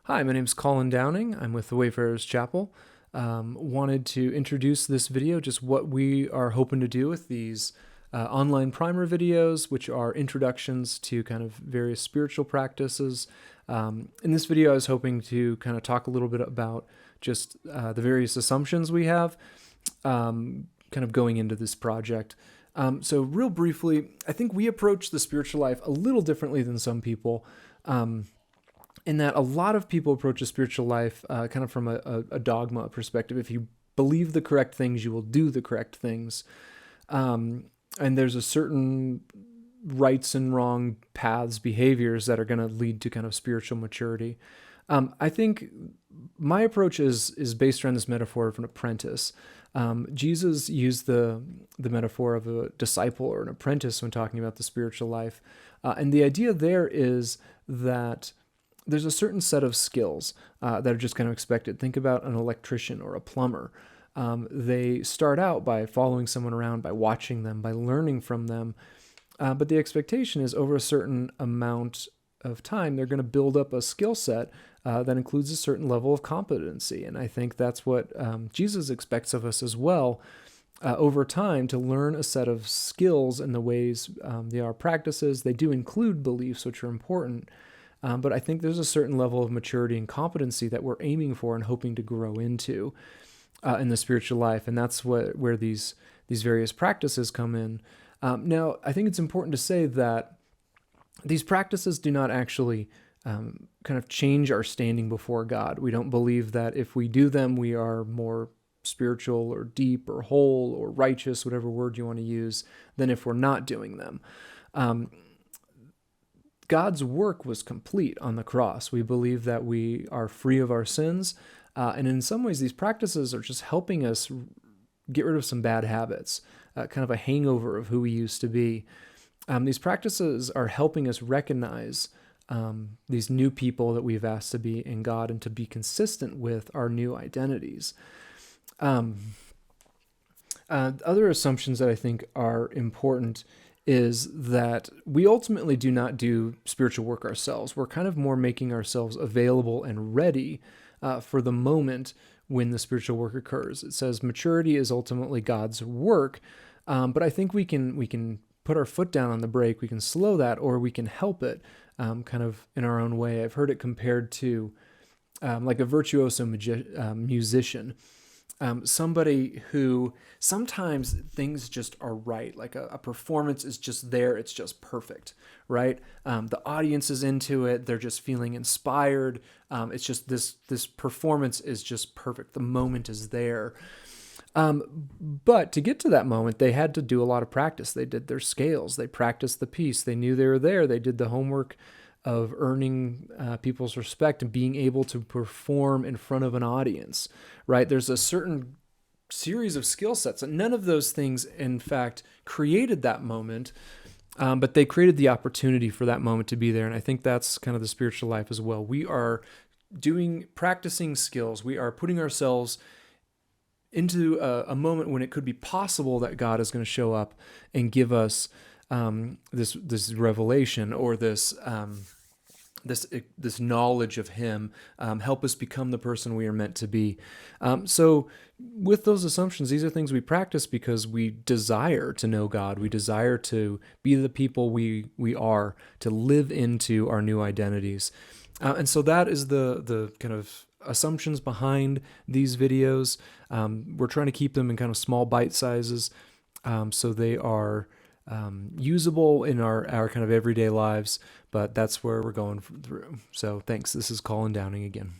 Hi, my name is Colin Downing. I'm with the Wayfarers Chapel. Wanted to introduce this video, just what we are hoping to do with these online primer videos, which are introductions to kind of various spiritual practices. In this video, I was hoping to kind of talk a little bit about just the various assumptions we have kind of going into this project. So real briefly, I think we approach the spiritual life a little differently than some people. In that a lot of people approach a spiritual life kind of from a dogma perspective. If you believe the correct things, you will do the correct things. And there's a certain rights and wrong paths, behaviors that are going to lead to kind of spiritual maturity. I think my approach is based around this metaphor of an apprentice. Jesus used the metaphor of a disciple or an apprentice when talking about the spiritual life. And the idea there is that there's a certain set of skills that are just kind of expected. Think about an electrician or a plumber. They start out by following someone around, by watching them, by learning from them. But the expectation is over a certain amount of time, they're going to build up a skill set that includes a certain level of competency. And I think that's what Jesus expects of us as well. Over time, to learn a set of skills and the ways they are practices. They do include beliefs, which are important. But I think there's a certain level of maturity and competency that we're aiming for and hoping to grow into in the spiritual life, and that's where these various practices come in. Now, I think it's important to say that these practices do not actually kind of change our standing before God. We don't believe that if we do them, we are more spiritual or deep or whole or righteous, whatever word you want to use, than if we're not doing them. God's work was complete on the cross. We believe that we are free of our sins. And in some ways, these practices are just helping us get rid of some bad habits, kind of a hangover of who we used to be. These practices are helping us recognize these new people that we've asked to be in God and to be consistent with our new identities. Other assumptions that I think are important is that we ultimately do not do spiritual work ourselves. We're kind of more making ourselves available and ready for the moment when the spiritual work occurs. It says maturity is ultimately God's work, but I think we can put our foot down on the brake. We can slow that, or we can help it kind of in our own way. I've heard it compared to like a virtuoso musician. Somebody who sometimes things just are right, like a performance is just there, it's just perfect, right? The audience is into it, they're just feeling inspired. It's just this performance is just perfect. The moment is there. But to get to that moment, they had to do a lot of practice. They did their scales, they practiced the piece, they knew they were there, they did the homework of earning people's respect and being able to perform in front of an audience, right? There's a certain series of skill sets, and none of those things, in fact, created that moment, but they created the opportunity for that moment to be there. And I think that's kind of the spiritual life as well. We are practicing skills. We are putting ourselves into a moment when it could be possible that God is going to show up and give us this revelation or this knowledge of Him, help us become the person we are meant to be. So with those assumptions, these are things we practice because we desire to know God. We desire to be the people we are, to live into our new identities. And so that is the kind of assumptions behind these videos. We're trying to keep them in kind of small bite sizes, so they are usable in our kind of everyday lives, but that's where we're going through. So thanks. This is Colin Downing again.